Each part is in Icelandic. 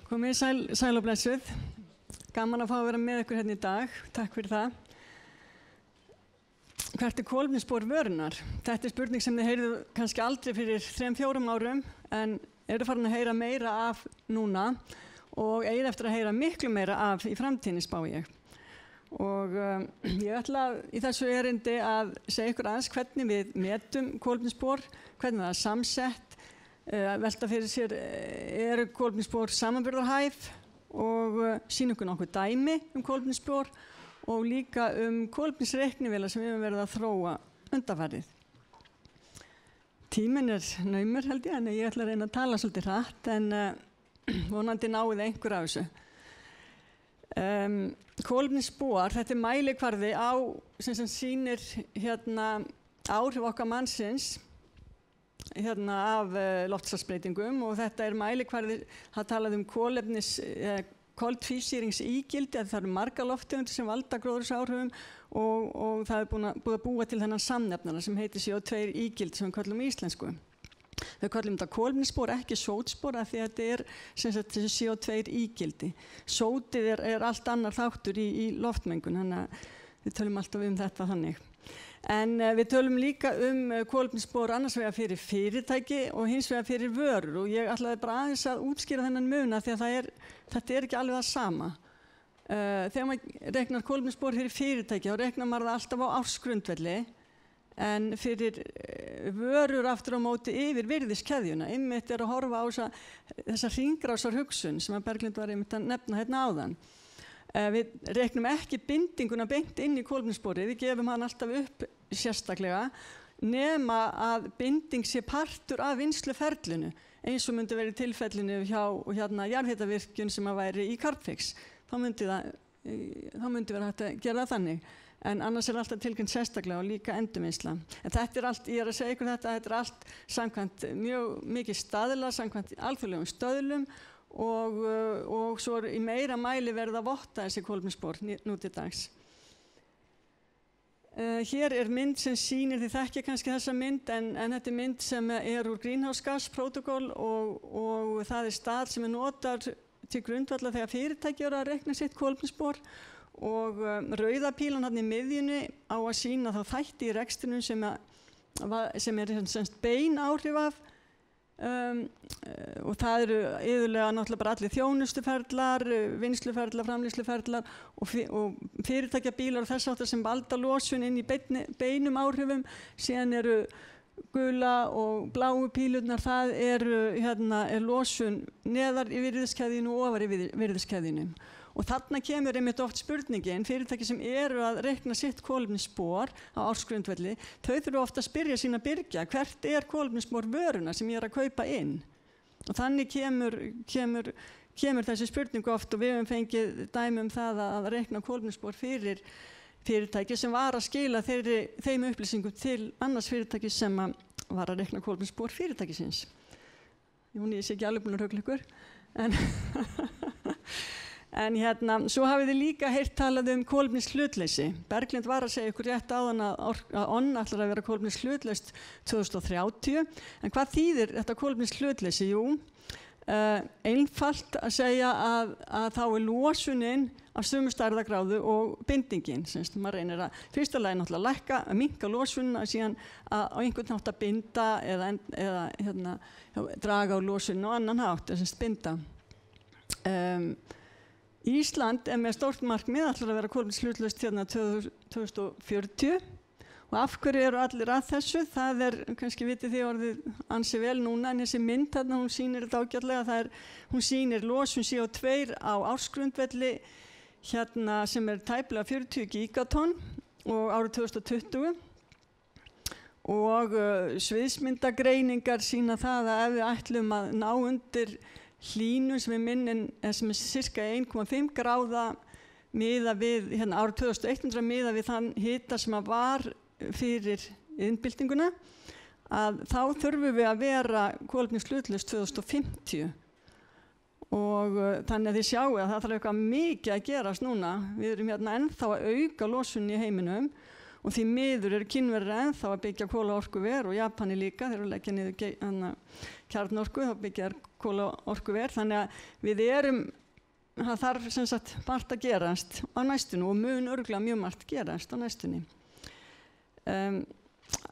Komið sæl og blessuð. Gaman að fá að vera með ykkur hérna í dag. Takk fyrir það. Hvert kolefnisspor vörunnar? Þetta spurning sem þið heyrðu kannski aldrei fyrir 3-4 árum, en eru farin að heyra meira af núna og eigið eftir að heyra miklu meira af í framtíðinni, spá ég. Og ég ætla í þessu erindi að segja ykkur aðeins hvernig við metum kolefnisspor, hvernig það er samsett, velta fyrir sér eru kolefnisspor samanburðarhæf og sýna ykkur nokkuð dæmi kolefnisspor og líka kolefnisreiknivélar sem við höfum verið að þróa undanfarið. Tíminn er naumur held ég, en ég ætla að reyna að tala svolítið hratt, en vonandi náið einhver af þessu. Kolefnisspor, þetta er mælikvarði á sem sýnir áhrif okkar mannsins af loftslagsbreytingum, og þetta er mælikvarði, það talaði koltvísýringsígildi, það eru margar lofttegundir sem valda gróðurhúsaáhrifum og það er búið að búa til þennan samnefnara sem heitir CO2-ígildi sem við köllum í íslensku. Við köllum þetta kolefnisspor, ekki sótspor, af því að þetta er þessi CO2-ígildi. Sótið er allt annar þáttur í loftmengun, þannig að við tölum alltaf þetta þannig. En við tölum líka kolefnisspor annars vegar fyrir fyrirtæki og hins vegar fyrir vörur, og ég ætlaði bara aðeins að útskýra þennan mun, því að þetta er ekki alveg það sama. Þegar maður reiknar kolefnisspor fyrir fyrirtæki, þá reiknar maður það alltaf á ársgrundvelli, en fyrir vörur aftur á móti yfir virðiskeðjuna. Einmitt er að horfa á þessa hringrásar hugsun sem að Berglind var einmitt að nefna hérna áðan. Við reiknum ekki bindinguna beint inn í kolefnissporið, við gefum hann alltaf upp sérstaklega, nema að binding sé partur af vinnsluferlinu, eins og myndi verið tilfellinu hjá jarðhitavirkjun sem að væri í Carbfix. Þá myndi vera hægt að gera það þannig. En annars er alltaf tilkynnt sérstaklega og líka endurvinnsla. En þetta er allt, ég er að segja ykkur þetta er allt samkvæmt mjög mikið staðla, samkvæmt alþjóðlegum stöðlum, og svo í meira mæli verið að votta þessi kolefnisspor nú til dags. Hér er mynd sem sýnir, þið þekkja kannski þessa mynd, en þetta er mynd sem er úr Greenhouse Gas Protocol og það er stað sem notar til grundvallar þegar fyrirtæki eru að reikna sitt kolefnisspor, og rauða pílan hann í miðjunni á að sýna þá þætti í rekstrinum sem er bein áhrif af, og það eru iðulega náttúrulega bara allir þjónustuferlar, vinnsluferlar, framleiðsluferlar og fyrirtækjabílar og þess áttar sem valda losun inn í beinum áhrifum. Síðan eru gula og bláu pílurnar, það er losun neðar í virðiskeðjunu og ofar í virðiskeðjunu. Og þarna kemur einmitt oft spurningin, fyrirtæki sem eru að reikna sitt kolefnisspor á ársgrundvelli, þau þurfa ofta að spyrja sína birgja, hvert er kolefnisspor vöruna sem ég er að kaupa inn? Og þannig kemur þessi spurningu oft, og við höfum fengið dæmi það að reikna kolefnisspor fyrir fyrirtæki sem var að skila þeim upplýsingum til annars fyrirtæki sem var að reikna kolefnisspor fyrirtækisins. Ég sé ekki alveg búin að rugla ykkur, en svo hafið þið líka heyrt talað kolefnishlutleysi. Berglind var að segja ykkur rétt áðan að ONN ætlar að vera kolefnishlutleyst 2030. En hvað þýðir þetta kolefnishlutleysi? Jú, einfalt að segja að þá er losunin af sömu stærðargráðu og bindingin. Maður reynir að fyrsta lagi náttúrulega lækka, að minnka losunina, síðan að á einhvern hátt að binda eða draga á losunina á annan hátt, binda. Ísland er með stórt markmið, ætlar að vera kolefnishlutlaust 2040, og af hverju eru allir að þessu? Það er, kannski vitið þið orðið ansi vel núna, en þessi mynd þarna, hún sýnir þetta ágætlega, hún sýnir losun CO2 á ársgrundvelli sem er tæplega 40 gigatonn og árið 2020, og sviðsmyndagreiningar sýna það að ef við ætlum að ná undir hlýnun sem er cirka 1,5 gráða miða við, árið 2100 miða við þann hita sem var fyrir iðnbyltinguna, að þá þurfum við að vera kolefnishlutlaust 2050. Og þannig að þið sjáu að það þarf eitthvað mikið að gerast núna. Við erum ennþá að auka losun í heiminum, og því miður eru Kínverjar ennþá að byggja kolaorkuver og Japani líka, þeir eru að leggja niður kjarnorku, þá byggja kolaorkuver, þannig að við það þarf sem sagt margt að gerast á næstunni og mun örugglega mjög margt gerast á næstunni.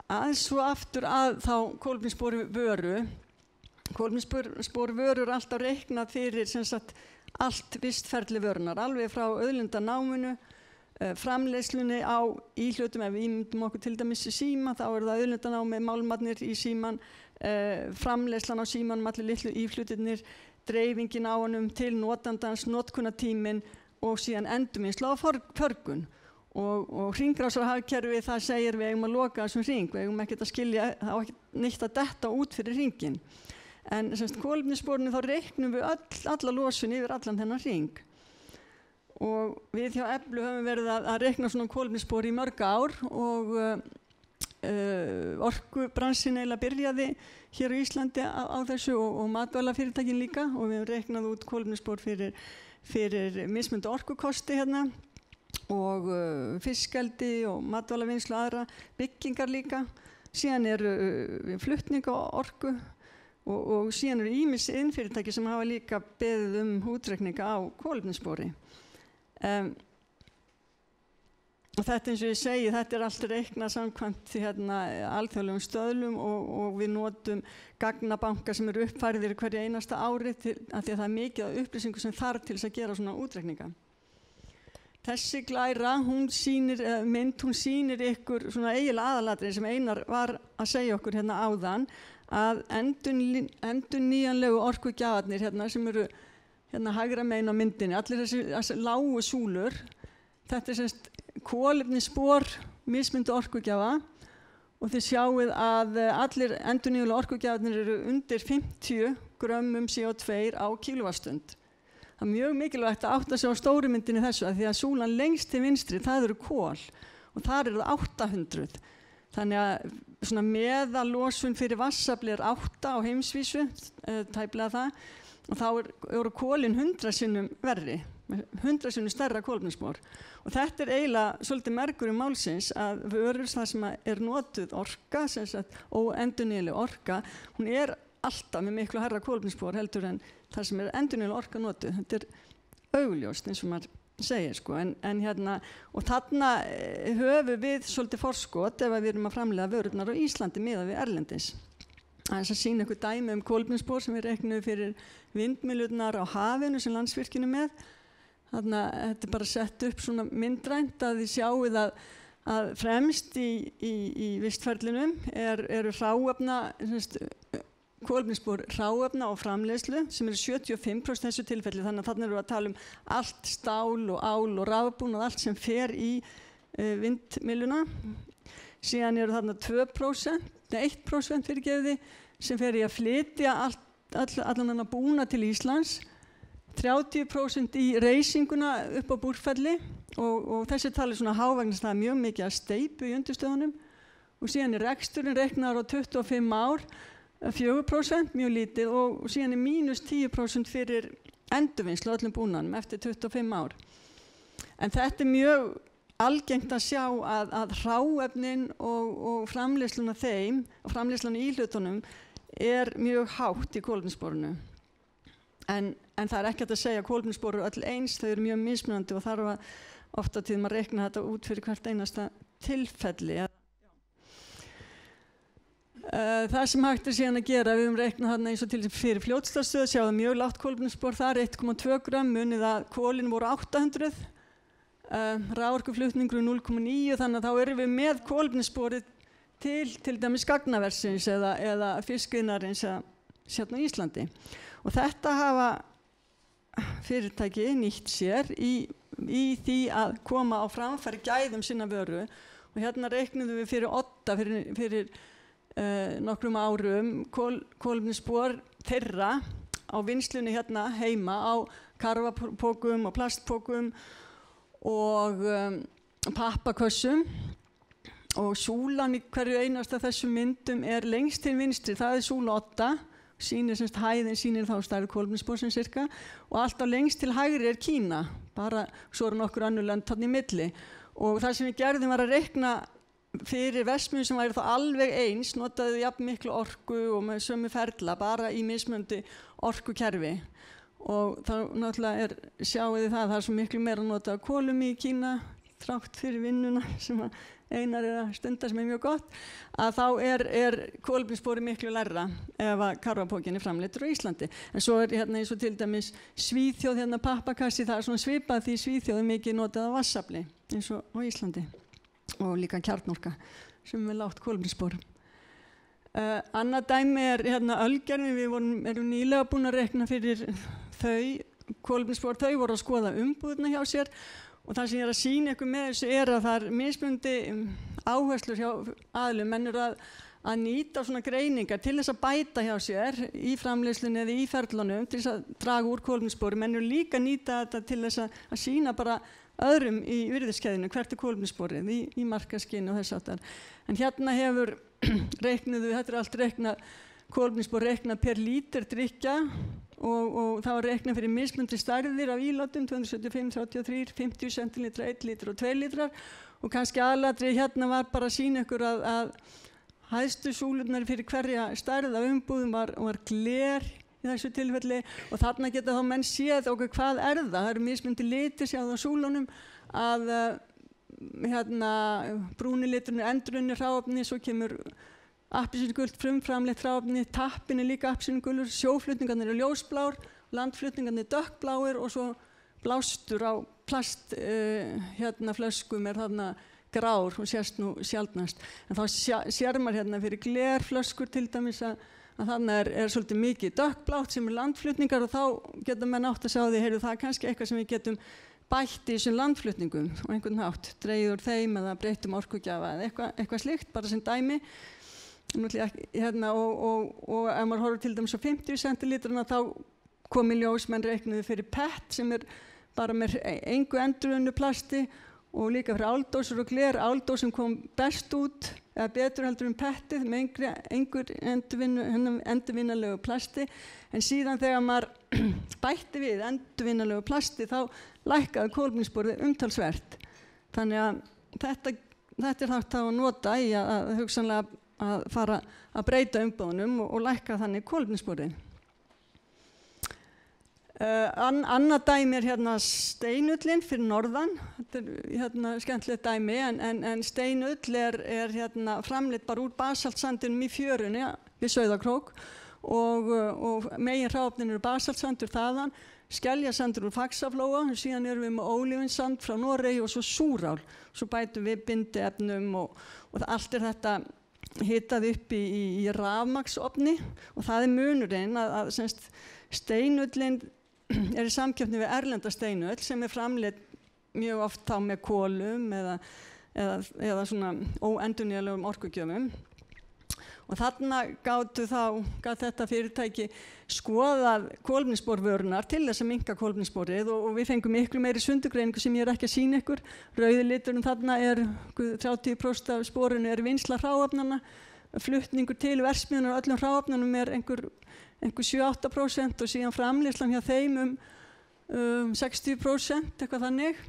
Aðeins svo aftur að þá kolefnissporvöru. Kolefnissporvörur er alltaf reiknað fyrir sem sagt allt vistferli vörunar, alveg frá auðlindanáminu, framleiðslunni á íhlutum, ef við ímyndum okkur til dæmis í síma, þá það auðlindanámi, málmarnir í síman, framleiðslan á símanum, allir litlu íhlutirnir, dreifingin á honum til notandans, notkunartíminn og síðan endurvinnsla á förgun. Og hringrásarhagkerfi, það segir við eigum að loka þessum hring, við eigum ekkert að skilja, það á ekki neitt að detta út fyrir hringinn. En kolefnissporinu þá reiknum við alla losun yfir allan þennan hring. Og við hjá Eflu höfum verið að reikna svona kolefnisspor í mörg ár og orkubransinn eiginlega byrjaði hér á Íslandi á þessu og matvælafyrirtækin líka og við höfum reiknað út kolefnisspor fyrir mismunandi orkukosti hérna og fiskeldi og matvælavinnslu aðra, byggingar líka. Síðan eru flutning á orku og síðan eru ýmis iðnfyrirtæki sem hafa líka beðið útreikninga á kolefnisspori. Og þetta eins og ég segi, þetta allt reiknað samkvæmt alþjóðlegum stöðlum og við notum gagnabanka sem eru uppfærðir hverja einasta ári af því að það mikið af upplýsingu sem þarf til þess að gera svona útreikninga. Þessi glæra, hún sýnir ykkur svona eiginlega aðalatriði sem Einar var að segja okkur hérna áðan að endurnýjanlegu orkugjafarnir hérna sem eru hérna hægra megin á myndinni, allir þessi lágu súlur, þetta semst kolefnisspor mismunandi orkugjafa og þið sjáið að allir endurnýjanlegu orkugjafarnir eru undir 50 grömmum CO2 á kílóvattstund. Það er mjög mikilvægt að átta sig á stóru myndinni þessu að því að súlan lengst til vinstri, það eru kol og þar eru það 800. Þannig að svona meðallosun fyrir vatnsafl 8 á heimsvísu, tæplega það, og þá eru kolin 100 sinnum verri, 100 sinnum stærra kolefnisspor. Og þetta eiginlega svolítið mergur málsins að vörur það sem notuð orka, sem sagt óendurnýjanleg orka, hún alltaf með miklu hærra kolefnisspor heldur en það sem endurnýjanleg orka notuð. Þetta augljóst eins og maður segir sko, en hérna, og þarna höfum við svolítið forskot ef við erum að framleiða vörurnar á Íslandi miðað við erlendis. Það að sýna ykkur dæmi kolefnisspor sem við reiknum fyrir vindmyllurnar á hafinu sem Landsvirkjun með. Þannig að þetta bara sett upp svona myndrænt að þið sjáið að fremst í vistferlinum eru hráefna, kolefnisspor hráefna og framleiðslu sem eru 75% þessu tilfelli, þannig að þarna eru að tala allt stál og ál og rafbúnað, allt sem fer í vindmylluna. Síðan eru þarna 1% fyrirgefði sem fer í að flytja allan þennan búna til Íslands, 30% í reysinguna upp á Búrfelli og þessi tali svona hávagnast það mjög mikið að steypu í undirstöðunum og síðan reksturinn reiknaður á 25 ár, 4% mjög lítið og síðan mínus 10% fyrir endurvinnslu öllum búnanum eftir 25 ár. En þetta mjög algengt að sjá að hráefnin og framleiðslun af þeim, framleiðslun í íhlutunum mjög hátt í kolefnissporinu. En það ekki hægt að segja að kolefnisspor eru öll eins, þau eru mjög mismunandi og þarf að ofta tíðum að reikna þetta út fyrir hvert einasta tilfelli. Það sem hægt síðan að gera, við höfum reiknað þarna eins og til fyrir Fljótsdalsstöð, sjáðu mjög lágt kolefnisspor þar, 1,2 grömm, munið að kolin voru 800, raforkuflutningur 0,9, þannig að þá erum við með kolefnissporið til dæmis gagnaversins eða fiskiðnarins hérna í Íslandi. Og þetta hafa fyrirtæki nýtt sér í því að koma á framfæri gæðum sinna vöru og hérna reiknuðum við fyrir Odda fyrir nokkrum árum kolefnisspor þeirra á vinnslunni hérna heima á karfapokum og plastpokum og pappakössum og súlan í hverju einasta þessum myndum lengst til vinstri, það súla Odda, sýnir semst hæðin, sýnir þá stærð kolefnissporsins cirka og alltaf lengst til hægri Kína, bara svo eru nokkur önnur lönd þarna í milli og það sem við gerðum var að reikna fyrir verksmiðjur sem væri þá alveg eins notaði jafn miklu orku og með sömu ferla bara í mismunandi orkukerfi og þá náttúrulega sjáið þið það er svo miklu meira að nota kolum í Kína þrátt fyrir vinnuna sem Einar að stunda sem mjög gott að þá kolefnisspori miklu lægra ef að karfapókin framleiddur á Íslandi en svo hérna eins og til dæmis Svíþjóð hérna pappakassi það svona svipað því Svíþjóð mikið notað á vatnsafli eins og á Íslandi og líka kjarnorka sem lágt kolefnisspor. Annað dæmi hérna ölgerðin, við erum nýlega búin að rekna fyrir þau kolefnisspor, þau voru að skoða umbúðina hjá sér og það sem ég að sýna ykkur með þessu að það mismundi áherslur hjá aðilum, menn að nýta svona greiningar til þess að bæta hjá sér í framleiðslunni eða í ferlunum til þess að draga úr kolefnisspori, menn líka nýta þetta til þess að sýna bara öðrum í virðiskeðinu hvert kolefnissporið í markaðsskyni og þess aftar. En hérna hefur þetta allt reiknað, kolefnisspor reiknað per lítur drykkja og það var reiknað fyrir mismunandi stærðir af ílátum 275, 33, 50 centilitra, 1 lítur og 2 lítrar og kannski aðalatriðið hérna var bara að sýna ykkur að hæstu súlurnar fyrir hverja stærð af umbúðum var gler í þessu tilfelli og þarna geta þá menn séð okkur hvað það eru mismunandi litir sjáðu á súlunum að hérna brúni liturinn endurunni hráefni svo kemur appelsínugult frumframleitt hráefni, tappin líka appelsínugulur, sjóflutningarnir ljósblár, landflutningarnir dökkbláir og svo blástur á plast hérna flöskum þarna grár og sést nú sjaldnast. En þá sér maður hérna fyrir glerflöskur til dæmis að þarna svolítið mikið dökkblátt sem landflutningar og þá geta menn átt að sjá því, heyrðu það kannski eitthvað sem við getum bætt í þessum landflutningum og einhvern hátt, dregið úr þeim eða breyttum orkugjafa eða eitthvað slíkt, bara sem dæmi. Hérna, og ef maður horfir til dæmis á 50 centilitrana þá kom í ljós menn reiknuðu fyrir PET sem bara með engu endurunnu plasti og líka fyrir áldósur og gler. Áldósum kom best út eða betur heldur PETið með engur endurvinnanlegu plasti en síðan þegar maður bætti við endurvinnanlegu plasti þá lækkaði kolefnissporið umtalsvert. Þannig að þetta hægt að nota í að hugsanlega að fara að breyta umbúðunum og lækka þannig kolefnissporið. Annað dæmi hérna steinullin fyrir norðan. Þetta hérna skemmtilegt dæmi en steinull hérna framleidd bara úr basaltsandinum í fjörunni við Sauðárkrók og megin hráefnin basaltsandur þaðan, skeljasandur úr Faxaflóa, síðan erum við með ólífinsand frá Noregi og svo súrál. Svo bætum við bindiefnum og allt þetta hitað upp í rafmagnsofni og það munurinn að steinullin í samkeppni við erlenda steinull sem framleidd mjög oft þá með kolum eða svona óendurnýjanlegum orkugjöfum og þarna gat þetta fyrirtæki skoðað kolefnissporvörurnar til þess að minnka kolefnissporið og við fengum miklu meiri sundurgreiningu sem ég ekki að sýna ykkur. Rauði liturinn þarna 30% af sporinu vinnsla hráefnanna, flutningur til verksmiðjunnar öllum hráefnunum einhver 7-8% og síðan framleiðslan hjá þeim 60% eitthvað þannig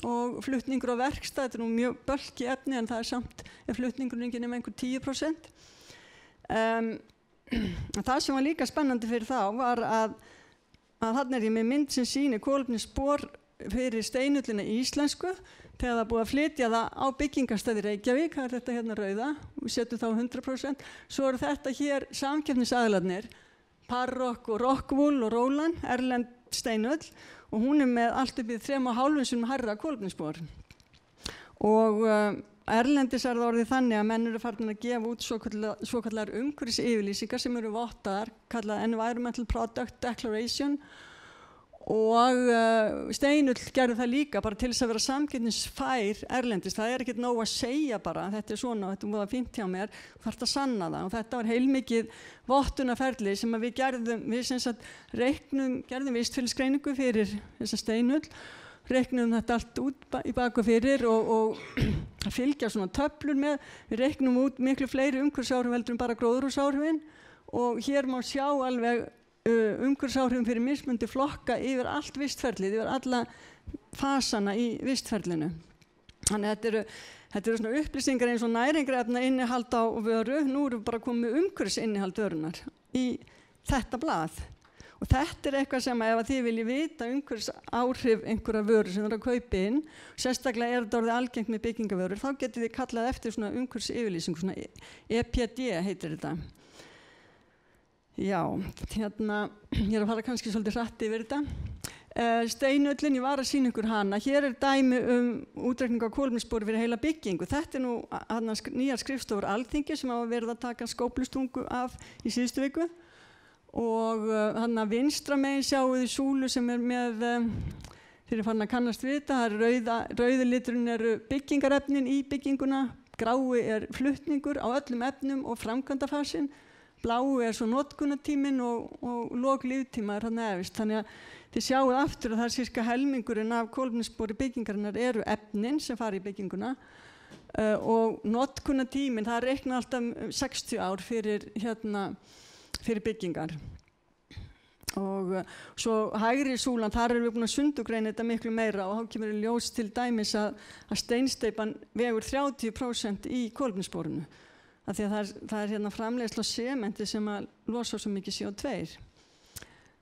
og flutningur á verkstað, þetta nú mjög bölki efni en það samt flutningurinn ekki nema einhver 10%. Það sem var líka spennandi fyrir þá var að þarna ég með mynd sem sýnir kolefnisspor fyrir steinullina íslensku þegar það búið að flytja það á byggingarstæði Reykjavík, það þetta hérna rauða og við setjum þá 100%. Svo þetta hér samkeppnisaðilarnir, Parrock og Rockwool og Roland, erlend steinull og hún með allt upp í 3,5 sinnum hærra kolefnisspor. Og erlendis það orðið þannig að menn farin að gefa út svokallar umhverfisyfirlýsingar sem vottaðar, kallað Environmental Product Declaration og steinull gerði það líka bara til þess að vera samkeppnisfær erlendis. Það ekkert nóg að segja bara þetta svona, þetta var fínt hjá mér, þú þarft að sanna það og þetta var heilmikið vottunarferli sem við gerðum, við sem sagt gerðum vistfélagsgreiningu fyrir þessa steinull, reiknum þetta allt út í bak og fyrir og fylgja svona töflur með, við reiknum út miklu fleiri umhverfisáhrif heldur en bara gróðurhúsaáhrifin og hér má sjá alveg umhverfisáhrifin fyrir mismunandi flokka yfir allt vistferlið, yfir alla fasana í vistferlinu. Þannig að þetta eru svona upplýsingar eins og næringarefna innihald á vöru. Nú erum við bara komið með umhverfisinnihald vörunar í þetta blað. Og þetta eitthvað sem ef þið viljið vita umhverfisáhrif einhverja vöru sem þið eru að kaupa inn, sérstaklega þetta orðið algengt með byggingavörur, þá getið þið kallað eftir svona umhverfisyfirlýsingu, svona EPD heitir þetta. Já, hérna, ég að fara kannski svolítið hratt yfir þetta. Steinullin, ég var að sýna ykkur hana. Hér dæmi útreikning á kolefnisspori fyrir heila byggingu. Þetta nú nýjar skrifstofur Alþingi sem hafa verið að taka skóflustungu af í síðustu viku. Og hann að vinstra megin sjáum við súlu sem með, þeir farin að kannast við þetta, rauði liturinn eru byggingarefnin í bygginguna, grái flutningur á öllum efnum og framkvæmdafasin, blái svo notkunartíminn og loklíftíma hann efst. Þannig að þið sjáuð aftur að það sirka helmingurinn af kolefnisspori byggingarinnar eru efnin sem fara í bygginguna og notkunartíminn, það reikna alltaf 60 ár fyrir byggingar. Og svo hægri súlan, þar erum við búin að sundugreina þetta miklu meira og þá kemur í ljós til dæmis að steinsteypan vegur 30% í kolefnissporinu. Af því að það hérna framleiðsla á sementi sem að losa svo mikið CO2.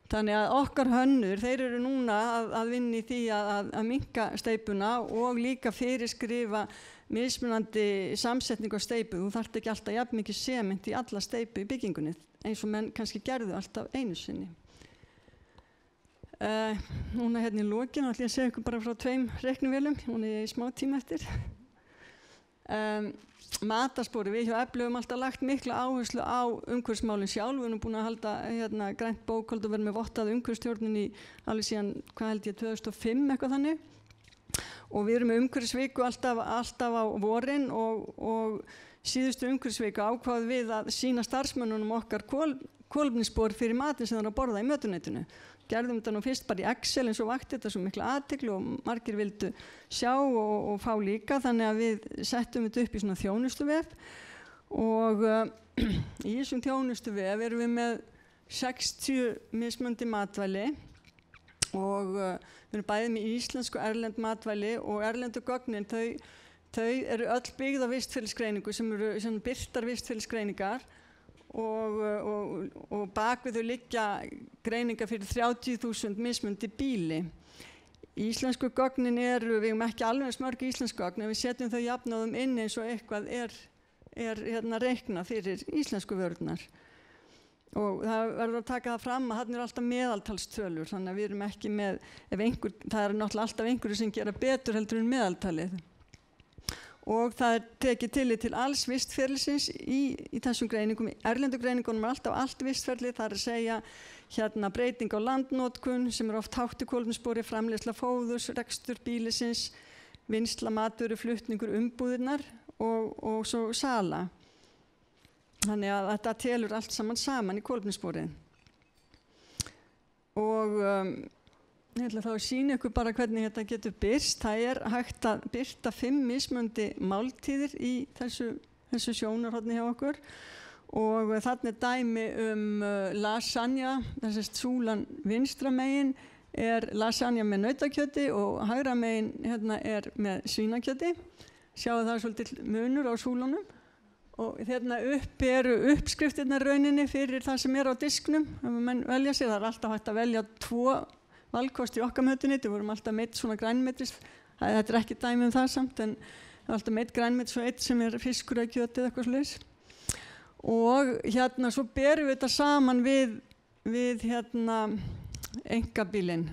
Þannig að okkar hönnur, þeir eru núna að vinna í því að minnka steypuna og líka fyrirskrifa mismunandi samsetningu á steypu. Þú þarft ekki alltaf jafn mikið sement í alla steypu í byggingunni, eins og menn kannski gerðu alltaf einu sinni. Núna hérna í lokin ætla ég að segja ykkur bara frá 2 reiknivélum, núna er ég í smá tíma eftir. Matarspori, við hjá Eflu höfum alltaf lagt mikla áherslu á umhverfismálin sjálf. Við erum búin að halda grænt bókhald og verið með vottað umhverfisstjórnin í alveg síðan, hvað held ég, 2005 eitthvað þannig. Og við erum með umhverfisviku alltaf á vorin og síðustu umhverfisviku ákváðum við að sýna starfsmönnunum okkar kolefnisspor fyrir matinn sem þeir að borða í mötuneytinu. Gerðum þetta nú fyrst bara í Excel en svo vakti þetta svo mikla athygli og margir vildu sjá og fá líka, þannig að við settum þetta upp í svona þjónustuvef og í þessum þjónustuvef erum við með 60 mismunandi matvæli og við erum bæðið með íslensku og erlend matvæli og erlendu gögnin þau eru öll byggð á vistfélagsgreiningu sem eru birtar vistfélagsgreiningar og bak við þau liggja greiningar fyrir 30.000 mismundi bíli. Íslensku gögnin við hefum ekki alveg smörg íslensku gögn en við setjum þau jafnáðum inn eins og eitthvað er reikna fyrir íslensku vörurnar. Og það verður að taka það fram að þarna alltaf meðaltalstölur, þannig að við erum ekki með, það náttúrulega alltaf einhverju sem gera betur heldur en meðaltalið. Og það tekið tillit til alls vistferlisins í þessum greiningum. Í erlendu greiningunum alltaf allt vistferli, það að segja breyting á landnotkun sem oft hátt í kolefnisspori, framleiðsla fóðurs, rekstur bílisins, vinnsla matvöru, flutningur, umbúðirnar og svo sala. Þannig að þetta telur allt saman í kolefnissporið. Og ég ætla þá að sýna ykkur bara hvernig þetta getur birst. Það hægt að birta 5 mismunandi máltíðir í þessu sjónarhorni hjá okkur og þarna dæmi lasagna, þessi súlan vinstra megin lasagna með nautakjöti og hægra megin með svínakjöti. Sjáu það svolítið munur á súlunum og hérna eru uppskriftirnar rauninni fyrir það sem á disknum. Ef menn velja sér, það alltaf hægt að velja 2 valkost í okkar mötuneytu, við vorum alltaf meitt svona grænmetis, þetta ekki dæmi það samt, en það var alltaf meitt grænmetis og eitt sem fiskur eða kjötið eitthvað svoleiðis. Og hérna svo berum við þetta saman við einkabílinn,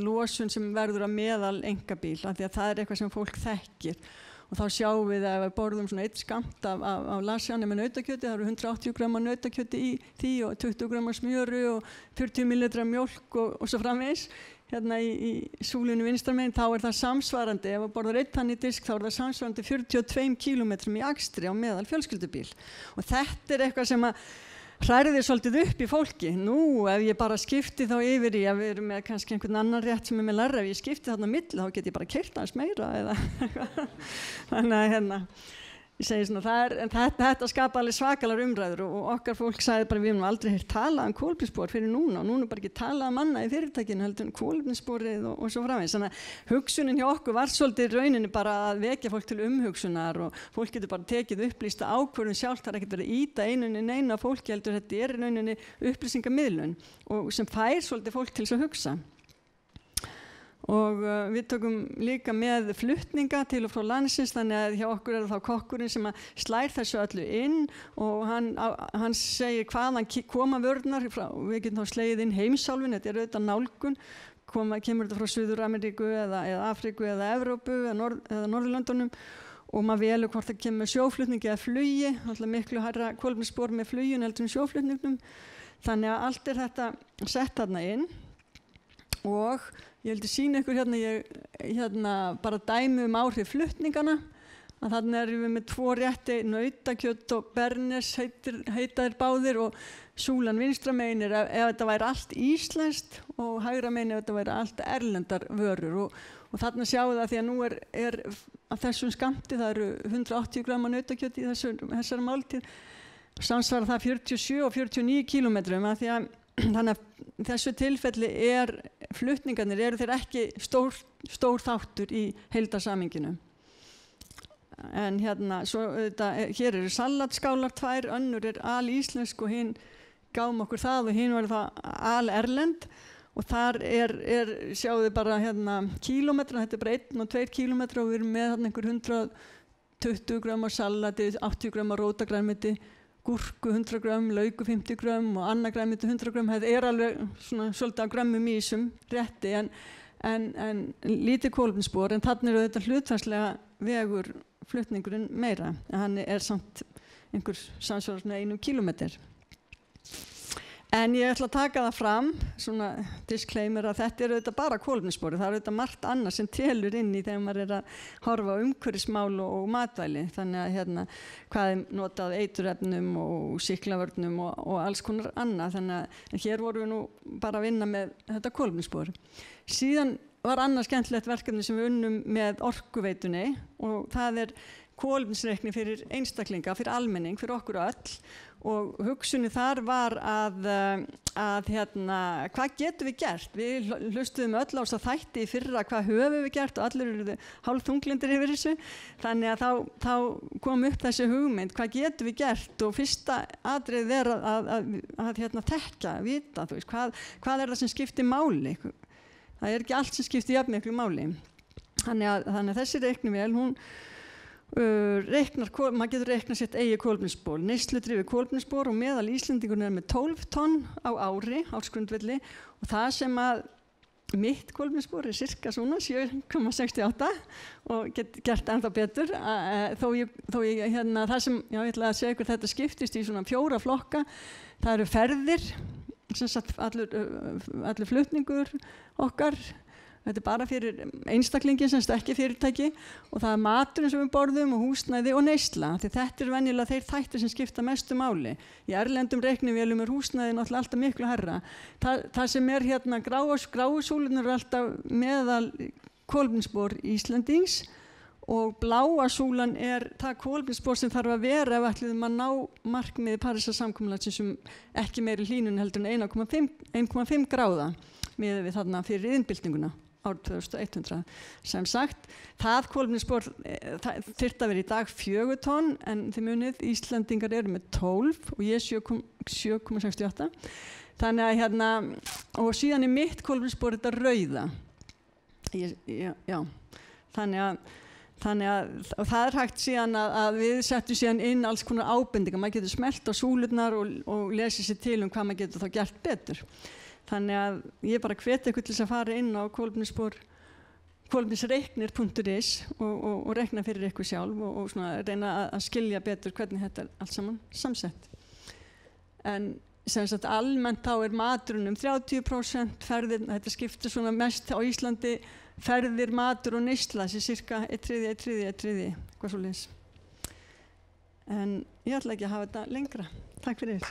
losun sem verður að meðal einkabíl, af því að það eitthvað sem fólk þekkir. Og þá sjáum við að við borðum svona 1 skammt af lasagna með nautakjöti, það eru 180 grama nautakjöti í því og 20 grama smjöru og 40 millilitra mjólk og svo framvegis. Hérna í súlinu vinstra megin, þá það samsvarandi, ef við borðum 1 þannig disk, þá það samsvarandi 42 kílómetrum í akstri á meðal fjölskyldubíl. Og þetta eitthvað sem að hrærir svolítið upp í fólki. Nú, ef ég bara skipti þá yfir í að við erum með kannski einhvern annan rétt sem með læra, ef ég skipti þarna milli, þá get ég bara keyrt aðeins meira eða þannig að ég segi svona, þetta skapa alveg svakalar umræður og okkar fólk sagði bara við höfum aldrei heyrt talað kolefnisspor fyrir núna og núna bara ekki talað manna í fyrirtækinu heldur kolefnissporið og svo framvegis. Þannig að hugsunin hjá okkur var svolítið rauninni bara að vekja fólk til umhugsunar og fólk getur bara tekið upplýsta ákvörðun sjálft, það er ekkert verið að ýta neina fólki heldur, þetta er í rauninni upplýsingamiðlun og sem fær svolítið fólk til þess að hugsa. Og við tökum líka með flutninga til og frá landsins, þannig að hjá okkur er þá kokkurinn sem að slær þessu öllu inn og hann segir hvaðan koma vörurnar frá, við getum þá slegið inn heimsálfin, þetta er auðvitað nálgun, kemur þetta frá Suður-Ameríku eða Afríku eða Evrópu eða Norðurlöndunum og maður velur hvort það kemur sjóflutningi eða flugi, alltaf miklu hærra kolefnisspor með flugin heldur en sjóflutningnum, þannig að allt er þetta sett þarna inn. Og ég vildi sýna ykkur hérna bara dæmi áhrif flutningana að þarna erum við með 2 rétti, nautakjöt og bernes heita þeir báðir og súlan vinstra megin ef þetta væri allt íslenskt og hægra megin ef þetta væri allt erlendar vörur og þarna sjáum það því að nú er af þessum skammti, það eru 180 grama nautakjöt í þessari máltíð, samsvarar það 47 og 49 kílómetrum að því að þannig að þessu tilfelli flutningarnir eru þeir ekki stór þáttur í heildarsamhenginu. En hérna, hér eru salatskálar 2, önnur er alíslensk og hinn gáum okkur það og hinn var það alerlend og þar sjáðu bara hérna kílómetra, þetta er bara 1 og 2 kílómetra og við erum með þarna einhver 120 grömm af salati, 80 grömm af rótagrænmeti, gúrku 100 grömm, lauku 50 grömm og annað grænmeti 100 grömm. Þetta er alveg svona svolítið af grömmum í þessum rétti en lítið kolefnisspor en þarna er þetta hlutfallslega vegur flutningurinn meira. En hann er samt einhver samsvarar svona 1 kílómetr. En ég ætla að taka það fram, svona disclaimer að þetta er auðvitað bara kolefnissporið, það er auðvitað margt annað sem telur inn í þegar maður er að horfa á umhverfismál og matvæli, þannig að hérna hvað er notað eiturefnum og sýklavörnum og alls konar annað, þannig að hér vorum við nú bara að vinna með þetta kolefnisspor. Síðan var annað skemmtilegt verkefni sem við unnum með Orkuveitunni og það er kolefnisreikni fyrir einstaklinga, fyrir almenning, fyrir okkur öll og hugsunni þar var að hérna, hvað getum við gert? Við hlustuðum öll á þess að þætti í fyrra hvað höfum við gert og allir eru hálfþunglindir yfir þessu, þannig að þá kom upp þessi hugmynd, hvað getum við gert og fyrsta atriðið er að hérna, þekka, vita, þú veist, hvað er það sem skiptir máli? Það er ekki allt sem skiptir jafn miklu máli. Þannig að þessi reiknivél, hún maður getur reiknað sitt eigið kolefnisspor, neysludrifið kolefnisspor og meðal Íslendingurinn er með 12 tonn á ári, ársgrundvelli og það sem að mitt kolefnisspor er sirka svona 7,68 og get gert ennþá betur þó ég hérna það sem, já ég ætla að segja ykkur þetta skiptist í svona 4 flokka, það eru ferðir, sem sagt allur flutningur okkar. Þetta er bara fyrir einstaklingin sem ekki fyrirtæki og það er maturinn sem við borðum og húsnæði og neysla. Þetta er venjulega þeir þættir sem skipta mestu máli. Í erlendum reiknivélum er húsnæði náttúrulega alltaf miklu hærra. Það sem er hérna gráu súlurnar er alltaf meðal kolefnisspor Íslendings og bláa súlan er það kolefnisspor sem þarf að vera ef ætluðum að ná markmiði Parísarsamkomulagsins sem ekki meiri hlýnun heldur en 1,5 gráða miðað við þarna fyrir iðnbyltinguna. Árið 2100. Sem sagt, það kolefnisspor þyrfti að vera í dag 4 tonn en þið munið Íslendingar eru með 12 og ég 7,68. Þannig að hérna, og síðan er mitt kolefnisspor þetta rauða. Já, þannig að og það er hægt síðan að við settum síðan inn alls konar ábendingar. Maður getur smellt á súlurnar og lesið sér til hvað maður getur þá gert betur. Þannig að ég bara hveti ykkur til þess að fara inn á kolefnisreiknir.is og reikna fyrir ykkur sjálf og svona reyna að skilja betur hvernig þetta er allt saman samsett. En sem sagt almennt þá er maturinn 30%, ferðir, þetta skiptir svona mest á Íslandi, ferðir, matur og neysla, þessi cirka 1/3, eitthvað svoleiðis. En ég ætla ekki að hafa þetta lengra. Takk fyrir.